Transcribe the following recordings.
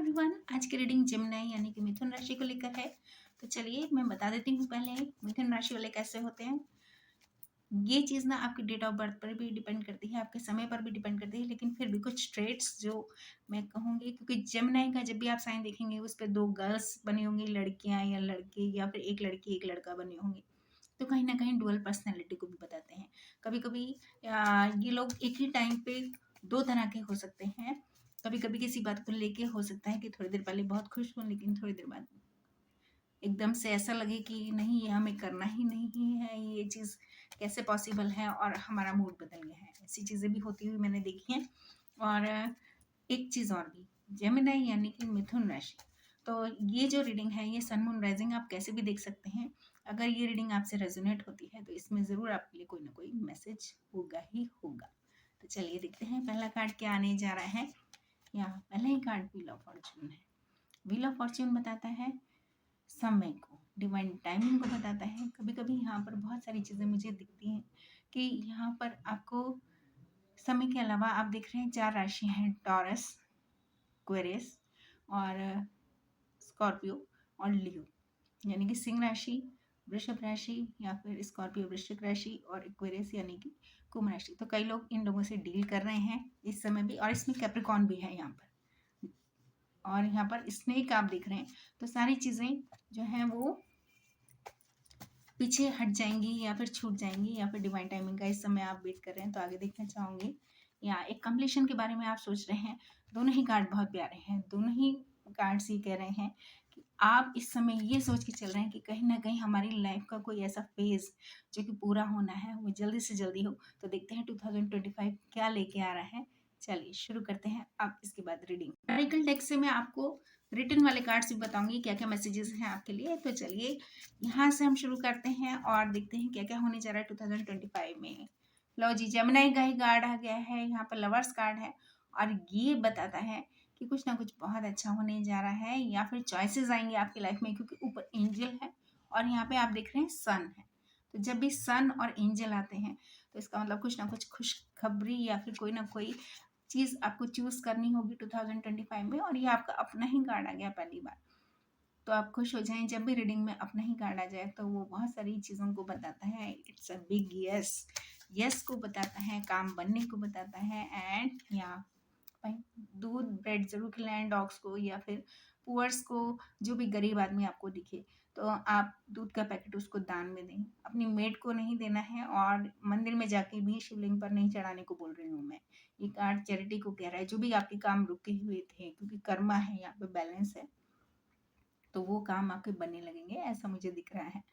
Everyone, आज की reading Gemini यानी कि मिथुन राशि को लेकर है। तो चलिए मैं बता देती हूँ पहले मिथुन राशि वाले कैसे होते हैं। ये चीज़ ना आपकी डेट ऑफ बर्थ पर भी डिपेंड करती है, आपके समय पर भी डिपेंड करती है, लेकिन फिर भी कुछ ट्रेड्स जो मैं कहूँगी, क्योंकि जेमिनी का जब भी आप साइन देखेंगे उस पर दो गर्ल्स बनी होंगी, लड़कियाँ या लड़के, या फिर एक लड़की एक लड़का बने होंगे, तो कहीं ना कहीं डुअल पर्सनैलिटी को भी बताते हैं। कभी कभी ये लोग एक ही टाइम पे दो तरह के हो सकते हैं। कभी कभी किसी बात को लेके हो सकता है कि थोड़ी देर पहले बहुत खुश हूँ, लेकिन थोड़ी देर बाद एकदम से ऐसा लगे कि नहीं, ये हमें करना ही नहीं है, ये चीज़ कैसे पॉसिबल है, और हमारा मूड बदल गया है। ऐसी चीज़ें भी होती हुई मैंने देखी हैं। और एक चीज़ और भी, जेमिनी यानी कि मिथुन राशि, तो ये जो रीडिंग है ये सन मून राइजिंग आप कैसे भी देख सकते हैं। अगर ये रीडिंग आपसे रेजोनेट होती है तो इसमें ज़रूर आपके लिए कोई ना कोई मैसेज होगा ही होगा। तो चलिए देखते हैं पहला कार्ड क्या आने जा रहा है। यहाँ पहला ही कार्ड व्हील ऑफ फॉर्च्यून है। व्हील ऑफ फॉर्च्यून बताता है समय को, डिवाइन टाइमिंग को बताता है। कभी कभी यहाँ पर बहुत सारी चीज़ें मुझे दिखती हैं कि यहाँ पर आपको समय के अलावा आप देख रहे हैं चार राशियाँ हैं, टॉरस, क्वेरियस और स्कॉर्पियो और लियो, यानी कि सिंह राशि, वृषभ राशि, या फिर स्कॉर्पियो वृश्चिक राशि, और एक्वेरियस यानी कि कुंभ राशि। तो कई लोग इन लोगों से डील कर रहे हैं इस समय भी, और इसमें कैप्रिकॉर्न भी है यहाँ पर, और यहाँ पर स्नेक आप देख रहे हैं। तो सारी चीज़ें जो हैं वो पीछे हट जाएंगी या फिर छूट जाएंगी, या फिर डिवाइन टाइमिंग का इस समय आप वेट कर रहे हैं तो आगे देखना चाहूँगी। या एक कंप्लीशन के बारे में आप सोच रहे हैं। दोनों ही कार्ड बहुत प्यारे हैं, दोनों ही कार्ड्स ये कह रहे हैं कि आप इस समय ये सोच के चल रहे हैं कि कहीं ना कहीं हमारी लाइफ का कोई ऐसा फेज जो कि पूरा होना है वो जल्दी से जल्दी हो। तो देखते हैं 2025 क्या लेके आ रहा है। चलिए शुरू करते हैं। अब इसके बाद रीडिंग आर्टिकल टेक्स्ट से मैं आपको रिटर्न वाले कार्ड्स भी बताऊंगी क्या क्या मैसेजेस हैं आपके लिए। तो चलिए यहाँ से हम शुरू करते हैं और देखते हैं क्या क्या होने जा रहा है 2025 में। लो जी, जेमिनी का ही कार्ड आ गया है, यहाँ पर लवर्स कार्ड है, और ये बताता है कि कुछ ना कुछ बहुत अच्छा होने जा रहा है, या फिर चॉइसेस आएंगे आपकी लाइफ में, क्योंकि ऊपर एंजल है और यहाँ पे आप देख रहे हैं सन है। तो जब भी सन और एंजल आते हैं तो इसका मतलब कुछ ना कुछ खुशखबरी या फिर कोई ना कोई चीज़ आपको चूज करनी होगी 2025 में। और ये आपका अपना ही कार्ड आ गया पहली बार, तो आप खुश हो जाएं। जब भी रीडिंग में अपना ही कार्ड आ जाए तो वो बहुत सारी चीज़ों को बताता है। It's a big yes, yes को बताता है, काम बनने को बताता है। एंड या भाई दूध ब्रेड जरूर खिलाएं डॉग्स को, या फिर पुअर्स को, जो भी गरीब आदमी आपको दिखे तो आप दूध का पैकेट उसको दान में दें। अपनी मेड को नहीं देना है, और मंदिर में जाके भी शिवलिंग पर नहीं चढ़ाने को बोल रही हूँ मैं। ये कार्ड चैरिटी को कह रहा है। जो भी आपके काम रुके हुए थे, क्योंकि कर्मा है यहाँ पे, बैलेंस है, तो वो काम आपके बनने लगेंगे, ऐसा मुझे दिख रहा है।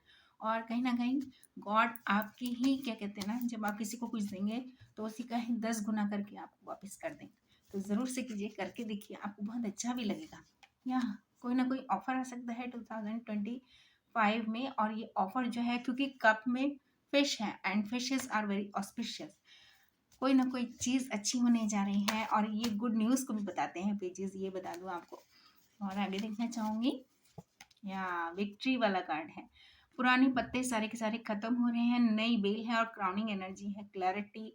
और कहीं ना कहीं गॉड आपकी ही, क्या कहते हैं ना, जब आप किसी को कुछ देंगे तो उसी का ही 10 गुना करके आपको वापस कर देंगे। तो ज़रूर से कीजिए, करके देखिए, आपको बहुत अच्छा भी लगेगा। या कोई ना कोई ऑफर आ सकता है 2025 में। और ये ऑफर जो है, क्योंकि कप में फिश है and fishes are very auspicious, कोई ना कोई चीज़ अच्छी होने जा रही है, और ये गुड न्यूज़ को भी बताते हैं पेजेस, ये बता दूँ आपको। और आगे देखना चाहूँगी। या विक्ट्री वाला कार्ड है। पुराने पत्ते सारे के सारे खत्म हो रहे हैं, नई बेल है, और क्राउनिंग एनर्जी है, क्लैरिटी,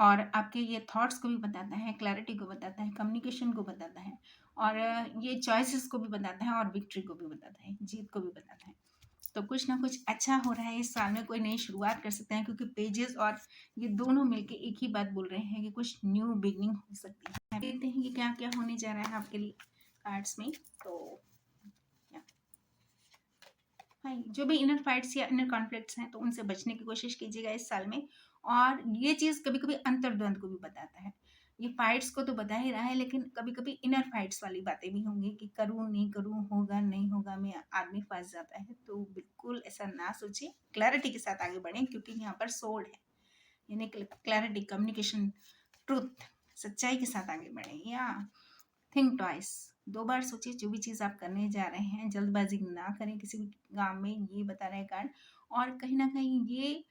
और आपके ये थॉट्स को भी बताता है, क्लैरिटी को बताता है, कम्युनिकेशन को बताता है, और ये चॉइसेस को भी बताता है, और विक्ट्री को भी बताता है, जीत को भी बताता है। तो कुछ ना कुछ अच्छा हो रहा है इस साल में, कोई नई शुरुआत कर सकते हैं, क्योंकि पेजेस और ये दोनों मिलके एक ही बात बोल रहे हैं कि कुछ न्यू बिगनिंग हो सकती है। देखते हैं कि क्या क्या होने जा रहा है आपके लिए कार्ड्स में। तो भाई जो भी इनर फाइट्स या इनर कॉन्फ्लिक्ट्स हैं तो उनसे बचने की कोशिश कीजिएगा इस साल में। और ये चीज़ कभी कभी अंतर्द्वंद को भी बताता है। ये फाइट्स को तो बता ही रहा है, लेकिन कभी कभी इनर फाइट्स वाली बातें भी होंगी कि करूँ नहीं करूँ, होगा नहीं होगा में आदमी फंस जाता है। तो बिल्कुल ऐसा ना सोचिए, क्लैरिटी के साथ आगे बढ़ें, क्योंकि यहाँ पर सोल्ड है, यानी क्लैरिटी, कम्युनिकेशन, ट्रुथ, सच्चाई के साथ आगे बढ़ें। या थिंक ट्वाइस, दो बार सोचिए जो भी चीज़ आप करने जा रहे हैं, जल्दबाजी ना करें किसी भी काम में, ये बता रहे हैं कार्ड। और कहीं ना कहीं ये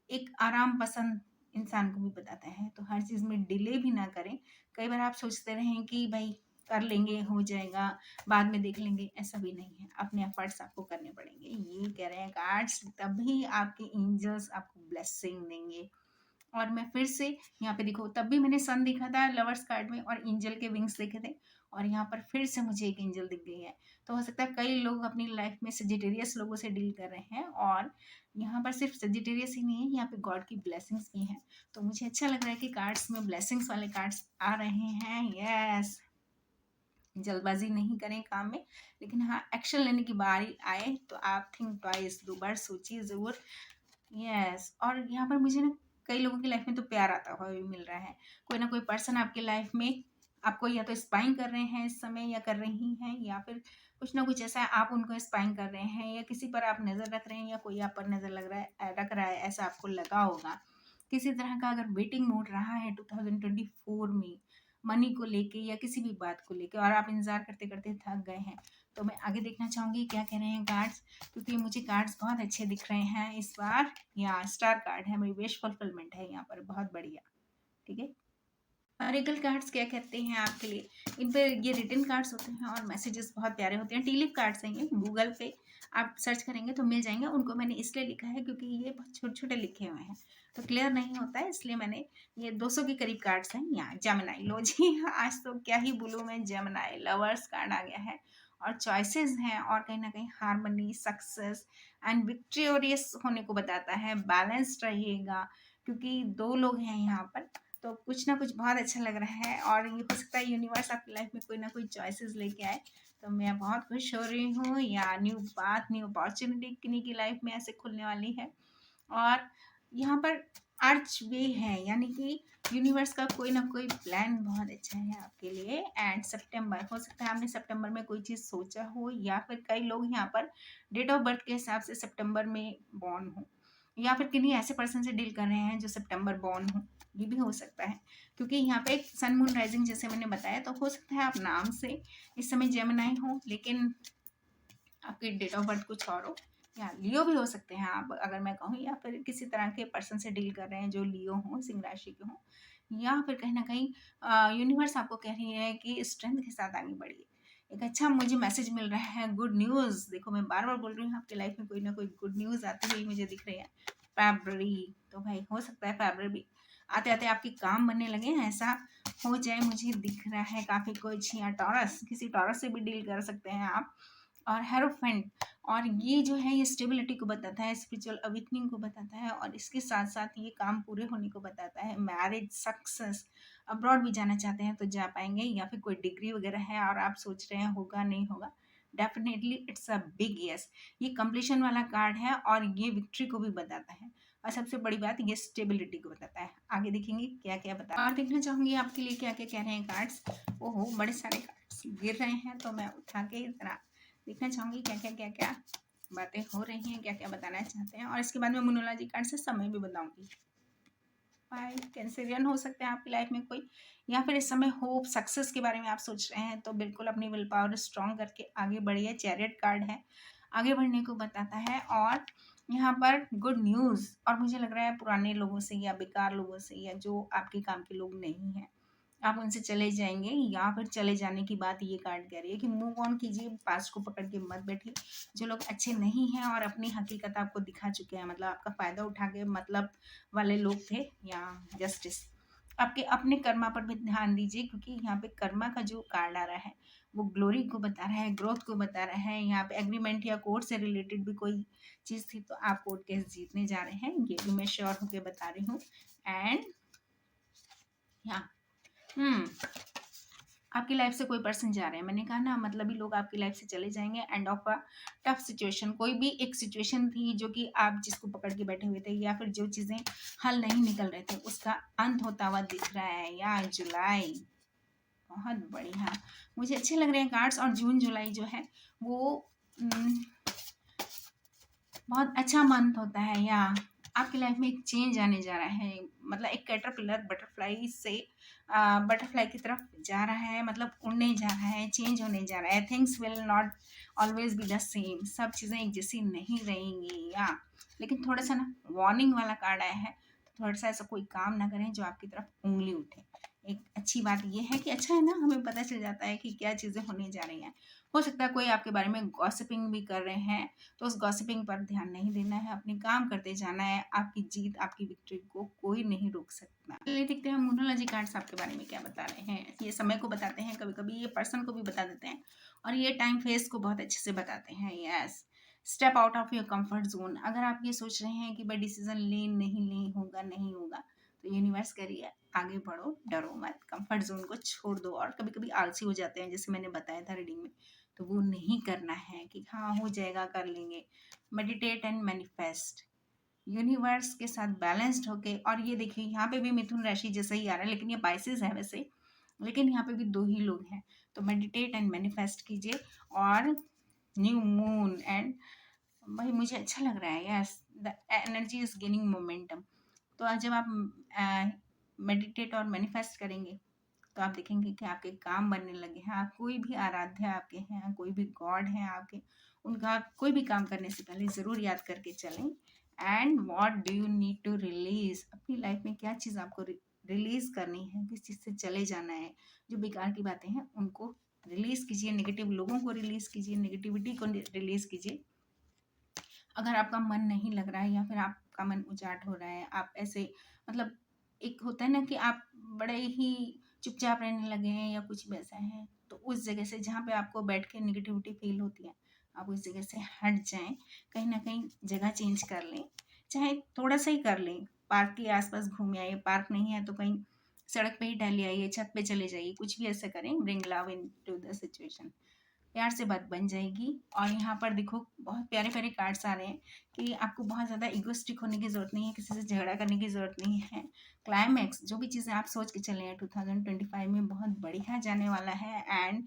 एक आराम पसंद इंसान को भी बताता है, तो हर चीज़ में डिले भी ना करें। कई बार आप सोचते रहें कि भाई कर लेंगे, हो जाएगा, बाद में देख लेंगे, ऐसा भी नहीं है। अपने एफर्ट्स आपको करने पड़ेंगे, ये कह रहे हैं कार्ड्स, तभी आपके एंजल्स आपको ब्लेसिंग देंगे। और मैं फिर से यहाँ पे देखो, तब भी मैंने सन देखा था लवर्स कार्ड में और एंजल के विंग्स देखे थे, और यहाँ पर फिर से मुझे एक एंजल दिख गई है। तो हो सकता है कई लोग अपनी लाइफ में सजिटेरियस लोगों से डील कर रहे हैं, और यहाँ पर सिर्फ सजिटेरियस ही नहीं है, यहाँ पे गॉड की ब्लेसिंग्स भी हैं। तो मुझे अच्छा लग रहा है कि कार्ड्स में ब्लेसिंग्स वाले कार्ड्स आ रहे हैं। यस, जल्दबाजी नहीं करें काम में, लेकिन हाँ, एक्शन लेने की बारी आए तो आप थिंक ट्वाइस, 2 बार सोचिए ज़रूर। यस, और यहाँ पर मुझे ना कई लोगों की लाइफ में तो प्यार आता हुआ भी मिल रहा है। कोई ना कोई पर्सन आपकी लाइफ में आपको या तो स्पाइंग कर रहे हैं इस समय, या कर रही हैं, या फिर कुछ ना कुछ ऐसा है आप उनको स्पाइंग कर रहे हैं, या किसी पर आप नज़र रख रहे हैं, या कोई आप पर नज़र लग रहा है, रख रहा है, ऐसा आपको लगा होगा। किसी तरह का अगर वेटिंग मोड रहा है 2024 में मनी को लेके या किसी भी बात को लेके, और आप इंतज़ार करते करते थक गए हैं, तो मैं आगे देखना चाहूँगी क्या कह रहे हैं कार्ड्स, क्योंकि मुझे कार्ड्स बहुत अच्छे दिख रहे हैं इस बार। यहाँ स्टार कार्ड है, मेरी विश फुलफिलमेंट है यहाँ पर, बहुत बढ़िया। ठीक है, ऑरेकल कार्ड्स क्या कहते हैं आपके लिए, इन पे ये रिटन कार्ड्स होते हैं और मैसेजेस बहुत प्यारे होते हैं। टीलिप कार्ड्स हैं ये, गूगल पे आप सर्च करेंगे तो मिल जाएंगे। उनको मैंने इसलिए लिखा है क्योंकि ये बहुत छोटे छोटे लिखे हुए हैं तो क्लियर नहीं होता है, इसलिए मैंने ये 200 के करीब कार्ड्स हैं। यहाँ जेमिनाई, लो जी आज तो क्या ही बोलूँ मैं, जेमिनाई लवर्स कार्ड आ गया है, और चॉइसेस हैं, और कहीं ना कहीं हारमनी, सक्सेस एंड विक्टोरियस होने को बताता है। बैलेंस्ड रहिएगा, क्योंकि 2 लोग हैं यहाँ पर, तो कुछ ना कुछ बहुत अच्छा लग रहा है, और ये हो सकता है यूनिवर्स आपकी लाइफ में कोई ना कोई चॉइसेस लेके आए। तो मैं बहुत खुश हो रही हूँ, या न्यू बात, न्यू अपॉर्चुनिटी किन्हीं की लाइफ में ऐसे खुलने वाली है। और यहाँ पर आर्च वे है, यानी कि यूनिवर्स का कोई ना कोई प्लान बहुत अच्छा है आपके लिए। एंड सितंबर, हो सकता है आपने सितंबर में कोई चीज़ सोचा हो, या फिर कई लोग यहाँ पर डेट ऑफ बर्थ के हिसाब से सितंबर में बॉर्न हो, या फिर किन्हीं ऐसे पर्सन से डील कर रहे हैं जो सितंबर बॉर्न हो, ये भी हो सकता है। क्योंकि यहाँ पे एक सन मून राइजिंग जैसे मैंने बताया, तो हो सकता है आप नाम से इस समय जेमिनाई हो, लेकिन आपकी डेट ऑफ बर्थ कुछ और हो, या लियो भी हो सकते हैं आप अगर मैं कहूँ, या फिर किसी तरह के पर्सन से डील कर रहे हैं जो लियो हों, सिंह राशि के हों, या फिर कहीं ना कहीं यूनिवर्स आपको कह रही है कि स्ट्रेंथ के साथ आगे बढ़िए। एक अच्छा मुझे मैसेज मिल रहा है, गुड न्यूज़। देखो मैं बार बार बोल रही हूँ, आपकी लाइफ में कोई ना कोई गुड न्यूज़ आती हुई मुझे दिख रही है। फैब्ररी, तो भाई हो सकता है फैब्ररी भी आते आते आपके काम बनने लगे, ऐसा हो जाए मुझे दिख रहा है काफ़ी कुछ। या टॉरस, किसी टॉरस से भी डील कर सकते हैं आप। और हेरोफेंट, और ये जो है ये स्टेबिलिटी को बताता है, स्पिरिचुअल अवेकनिंग को बताता है, और इसके साथ साथ ये काम पूरे होने को बताता है। मैरिज सक्सेस, अब्रॉड भी जाना चाहते हैं तो जा पाएंगे, या फिर कोई डिग्री वगैरह है और आप सोच रहे हैं होगा नहीं होगा, definitely it's a big yes. ये कंप्लीशन वाला कार्ड है, और ये विक्ट्री को भी बताता है, और सबसे बड़ी बात ये स्टेबिलिटी को बताता है। आगे देखेंगे क्या क्या बताता है, और देखना चाहूंगी आपके लिए क्या क्या कह रहे हैं कार्ड्स। ओहो, बड़े सारे कार्ड्स गिर रहे हैं, तो मैं उठा के जरा देखना चाहूँगी क्या क्या बातें हो रही हैं, क्या क्या बताना चाहते हैं, और इसके बाद मैं मोनोलॉजी कार्ड से समय भी बताऊंगी। भाई कैंसरियन हो सकते हैं आपकी लाइफ में कोई, या फिर इस समय होप सक्सेस के बारे में आप सोच रहे हैं, तो बिल्कुल अपनी विल पावर स्ट्रॉन्ग करके आगे बढ़िए। चैरियट कार्ड है, आगे बढ़ने को बताता है, और यहाँ पर गुड न्यूज़, और मुझे लग रहा है पुराने लोगों से या बेकार लोगों से, या जो आपके काम के लोग नहीं हैं, आप उनसे चले जाएंगे, या फिर चले जाने की बात ये कार्ड कह रही है कि मूव ऑन कीजिए, पास्ट को पकड़ के मत बैठिए। जो लोग अच्छे नहीं हैं और अपनी हकीकत आपको दिखा चुके हैं, मतलब आपका फ़ायदा उठा के मतलब वाले लोग थे, या जस्टिस, आपके अपने कर्मा पर भी ध्यान दीजिए, क्योंकि यहाँ पे कर्मा का जो कार्ड आ रहा है वो ग्लोरी को बता रहा है, ग्रोथ को बता रहा है। यहाँ पे एग्रीमेंट या कोर्ट से रिलेटेड भी कोई चीज़ थी तो आप कोर्ट केस जीतने जा रहे हैं, ये भी मैं श्योर होकर बता रही हूँ। एंड यहाँ आपकी लाइफ से कोई पर्सन जा रहे हैं, मैंने कहा ना, मतलब ही लोग आपकी लाइफ से चले जाएंगे। End of a tough situation, कोई भी एक सिचुएशन थी जो कि आप जिसको पकड़ के बैठे हुए थे, या फिर जो चीज़ें हल नहीं निकल रहे थे, उसका अंत होता हुआ दिख रहा है। या जुलाई, बहुत बढ़िया, मुझे अच्छे लग रहे हैं कार्ड्स। और जून जुलाई जो है वो बहुत अच्छा मंथ होता है, या आपकी लाइफ में एक चेंज आने जा रहा है, मतलब एक कैटरपिलर बटरफ्लाई से बटरफ्लाई की तरफ जा रहा है, मतलब उड़ने जा रहा है, चेंज होने जा रहा है। Things will not always be the same, सब चीज़ें एक जैसी नहीं रहेंगी। या लेकिन थोड़ा सा ना वार्निंग वाला कार्ड आया है, तो थोड़ा सा ऐसा कोई काम ना करें जो आपकी तरफ उंगली उठे। एक अच्छी बात ये है कि अच्छा है ना, हमें पता चल जाता है कि क्या चीज़ें होने जा रही हैं। हो सकता है कोई आपके बारे में गॉसिपिंग भी कर रहे हैं, तो उस गॉसिपिंग पर ध्यान नहीं देना है, अपने काम करते जाना है। आपकी जीत, आपकी विक्ट्री को कोई नहीं रोक सकता। चलिए देखते हैं न्यूमरोलॉजी कार्ड्स आपके बारे में क्या बता रहे हैं। ये समय को बताते हैं, कभी-कभी ये पर्सन को भी बता देते हैं और ये टाइम फेज़ को बहुत अच्छे से बताते हैं। Yes, step out of your comfort zone. अगर आप ये सोच रहे हैं कि भाई डिसीज़न नहीं होगा, नहीं होगा, तो यूनिवर्स कह रही है आगे बढ़ो, डरो मत, कंफर्ट जोन को छोड़ दो। और कभी कभी आलसी हो जाते हैं, जैसे मैंने बताया था रीडिंग में, तो वो नहीं करना है कि हाँ हो जाएगा, कर लेंगे। मेडिटेट एंड मैनिफेस्ट, यूनिवर्स के साथ बैलेंस्ड होके। और ये देखिए यहाँ पे भी मिथुन राशि जैसा ही आ रहा है, लेकिन ये बाइसेस है वैसे, लेकिन यहाँ पे भी दो ही लोग हैं। तो मेडिटेट एंड मैनिफेस्ट कीजिए। और न्यू मून एंड, भाई मुझे अच्छा लग रहा है, yes the energy is gaining momentum. तो आज जब आप मेडिटेट और मैनिफेस्ट करेंगे, तो आप देखेंगे कि आपके काम बनने लगे हैं। आप कोई भी आराध्य आपके हैं, कोई भी गॉड है आपके, उनका कोई भी काम करने से पहले ज़रूर याद करके चलें। And what do you need to release, अपनी लाइफ में क्या चीज़ आपको रिलीज करनी है, किस चीज़ से चले जाना है। जो बेकार की बातें हैं उनको रिलीज कीजिए, नेगेटिव लोगों को रिलीज कीजिए, नेगेटिविटी को रिलीज कीजिए। अगर आपका मन नहीं लग रहा है या फिर आपका मन उचाट हो रहा है, आप ऐसे मतलब, एक होता है ना कि आप बड़े ही चुपचाप रहने लगे हैं या कुछ वैसा है, तो उस जगह से जहाँ पे आपको बैठ के नेगेटिविटी फील होती है, आप उस जगह से हट जाएं। कहीं ना कहीं जगह चेंज कर लें, चाहे थोड़ा सा ही कर लें। पार्क के आसपास घूम आइए, पार्क नहीं है तो कहीं सड़क पे ही टहले आइए, छत पे चले जाइए, कुछ भी ऐसा करें। Bring love in to the situation, प्यार से बात बन जाएगी। और यहाँ पर देखो बहुत प्यारे प्यारे कार्ड्स आ रहे हैं कि आपको बहुत ज़्यादा इगोस्टिक होने की ज़रूरत नहीं है, किसी से झगड़ा करने की ज़रूरत नहीं है। क्लाइमैक्स, जो भी चीज़ें आप सोच के चले हैं 2025 में बहुत बढ़िया जाने वाला है। एंड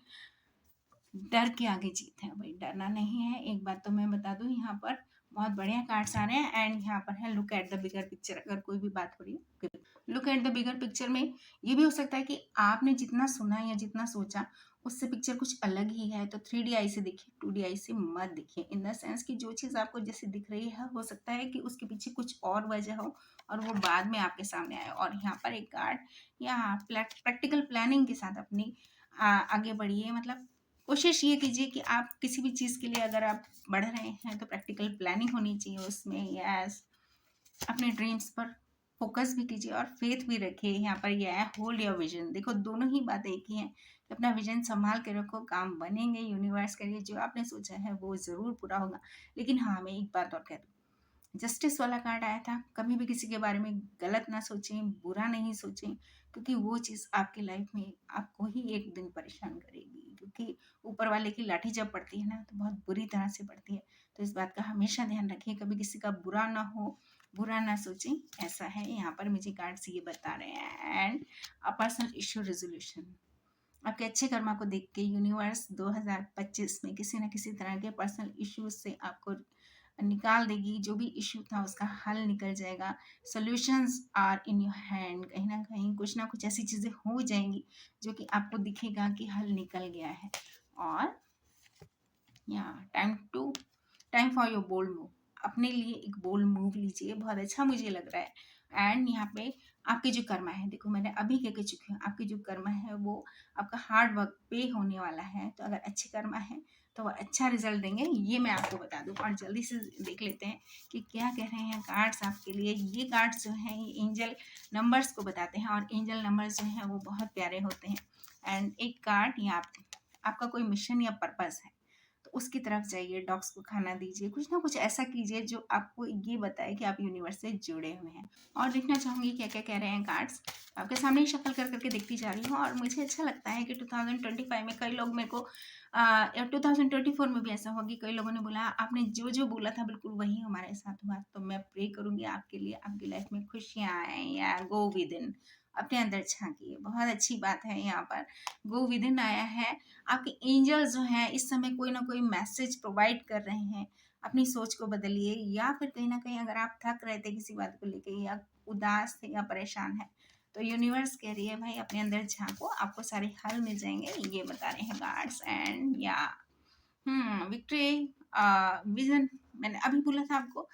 डर के आगे जीत है भाई, डरना नहीं है। एक बात तो मैं बता दूं, यहाँ पर बहुत बढ़िया कार्ड्स आ रहे हैं। एंड यहाँ पर है look at the bigger picture. अगर कोई भी बात हो रही है, look at the bigger picture में ये भी हो सकता है कि आपने जितना सुना या जितना सोचा उससे पिक्चर कुछ अलग ही है। तो 3D आई से देखिए, 2D आई से मत देखिए। इन द सेंस कि जो चीज़ आपको जैसे दिख रही है, हो सकता है कि उसके पीछे कुछ और वजह हो और वो बाद में आपके सामने आए। और यहाँ पर एक कार्ड, या प्रैक्टिकल प्लानिंग के साथ अपनी आगे बढ़िए। मतलब कोशिश ये कीजिए कि आप किसी भी चीज़ के लिए अगर आप बढ़ रहे हैं तो प्रैक्टिकल प्लानिंग होनी चाहिए उसमें। यस, अपने ड्रीम्स पर फोकस भी कीजिए और फेथ भी रखिए। यहाँ पर यह है होल्ड योर विजन। देखो दोनों ही बातें एक ही हैं कि अपना विजन संभाल के रखो, काम बनेंगे। यूनिवर्स करिए, जो आपने सोचा है वो ज़रूर पूरा होगा। लेकिन हाँ, मैं एक बात और कह दूँ, जस्टिस वाला कार्ड आया था, कभी भी किसी के बारे में गलत ना सोचें, बुरा नहीं सोचें, क्योंकि वो चीज़ आपकी लाइफ में आपको ही एक दिन परेशान करेगी। क्योंकि ऊपर वाले की लाठी जब पड़ती है ना, तो बहुत बुरी तरह से पड़ती है। तो इस बात का हमेशा ध्यान रखिए, कभी किसी का बुरा ना हो, बुरा ना सोचें। ऐसा है, यहाँ पर मुझे कार्ड्स ये बता रहे हैं। And a personal issue resolution, आपके अच्छे कर्मा को देख के यूनिवर्स 2025 में किसी न किसी तरह के पर्सनल इश्यूज से आपको निकाल देगी। जो भी इश्यू था उसका हल निकल जाएगा। Solutions are in your hand. कहीं ना कहीं कुछ ना कुछ ऐसी चीज़ें हो जाएंगी जो कि आपको दिखेगा कि हल निकल गया है। और या time for your bold move, अपने लिए एक बोल्ड मूव लीजिए, बहुत अच्छा मुझे लग रहा है। एंड यहाँ पे आपके जो कर्मा है, देखो मैंने अभी कह चुकी हूँ, आपके जो कर्मा है वो आपका हार्ड वर्क पे होने वाला है। तो अगर अच्छे कर्मा है तो वो अच्छा रिजल्ट देंगे, ये मैं आपको बता दूँ। और जल्दी से देख लेते हैं कि क्या कह रहे हैं कार्ड्स आपके लिए। ये कार्ड्स जो हैं ये एंजल नंबर्स को बताते हैं, और एंजल नंबर्स जो हैं वो बहुत प्यारे होते हैं। एंड एक कार्ड, ये आपका कोई मिशन या पर्पस है तो उसकी तरफ जाइए, डॉग्स को खाना दीजिए, कुछ ना कुछ ऐसा कीजिए जो आपको ये बताए कि आप यूनिवर्स से जुड़े हुए हैं। और देखना चाहूँगी क्या क्या कह रहे हैं कार्ड्स। आपके सामने ही शफल कर करके देखती जा रही हूँ। और मुझे अच्छा लगता है कि 2025 में कई लोग मेरे को या 2024 में भी ऐसा होगा कि कई लोगों ने बोला आपने जो जो बोला था बिल्कुल वही हमारे साथ हुआ। तो मैं प्रे करूँगी आपके लिए, आपकी लाइफ में खुशियाँ आए। या गो विद इन, अपने अंदर झांकिए, बहुत अच्छी बात है। यहाँ पर गो विद इन आया है। आपके एंजल्स जो हैं इस समय कोई ना कोई मैसेज प्रोवाइड कर रहे हैं। अपनी सोच को बदलिए, या फिर कहीं ना कहीं अगर आप थक रहे थे किसी बात को लेके, या उदास थे या परेशान है, तो यूनिवर्स कह रही है भाई अपने अंदर झांको, आपको सारे हल मिल जाएंगे, ये बता रहे हैं कार्ड्स। एंड या विक्ट्री विजन, मैंने अभी बोला था आपको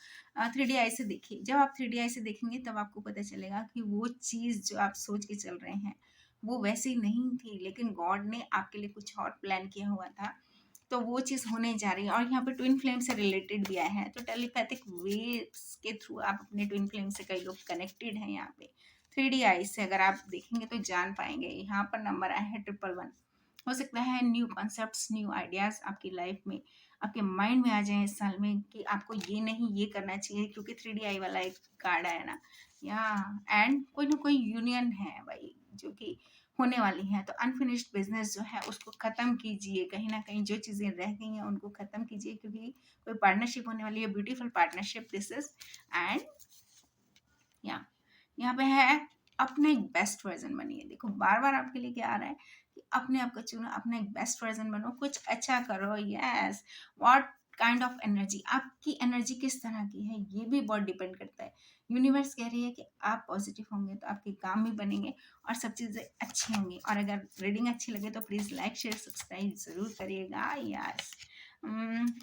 3D आई से देखिए। जब आप 3D आई से देखेंगे तब आपको पता चलेगा कि वो चीज़ जो आप सोच के चल रहे हैं वो वैसी नहीं थी, लेकिन गॉड ने आपके लिए कुछ और प्लान किया हुआ था, तो वो चीज़ होने जा रही है। और यहाँ पे ट्विन फ्लेम से रिलेटेड भी आया है, तो टेलीपैथिक वेव्स के थ्रू आप अपने ट्विन फ्लेम से कई लोग कनेक्टेड हैं। यहाँ पे 3D आईज से अगर आप देखेंगे तो जान पाएंगे। यहाँ पर नंबर आया है 111। हो सकता है न्यू कॉन्सेप्ट्स, न्यू आइडियाज आपकी लाइफ में, आपके माइंड में आ जाए इस साल में कि आपको ये नहीं ये करना चाहिए, क्योंकि 3D आई वाला एक कार्ड आया ना। या एंड कोई ना कोई यूनियन है भाई जो कि होने वाली है। तो अनफिनिश्ड बिजनेस जो है उसको ख़त्म कीजिए, कहीं ना कहीं जो चीज़ें रह गई हैं उनको ख़त्म कीजिए, क्योंकि कोई पार्टनरशिप होने वाली है, beautiful partnership this is. And या यहाँ पे है अपना एक बेस्ट वर्जन बनिए। देखो बार बार आपके लिए क्या आ रहा है कि अपने आप को चुनो, अपना एक बेस्ट वर्जन बनो, कुछ अच्छा करो। Yes, what kind of energy, आपकी एनर्जी किस तरह की है ये भी बहुत डिपेंड करता है। यूनिवर्स कह रही है कि आप पॉजिटिव होंगे तो आपके काम भी बनेंगे और सब चीज़ें अच्छी होंगी। और अगर रीडिंग अच्छी लगे तो प्लीज़ लाइक शेयर सब्सक्राइब ज़रूर करिएगा। यस,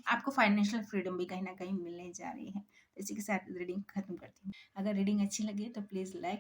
आपको फाइनेंशियल फ्रीडम भी कहीं ना कहीं मिलने जा रही है। तो इसी के साथ रीडिंग खत्म करती हूँ। अगर रीडिंग अच्छी लगे तो प्लीज़ लाइक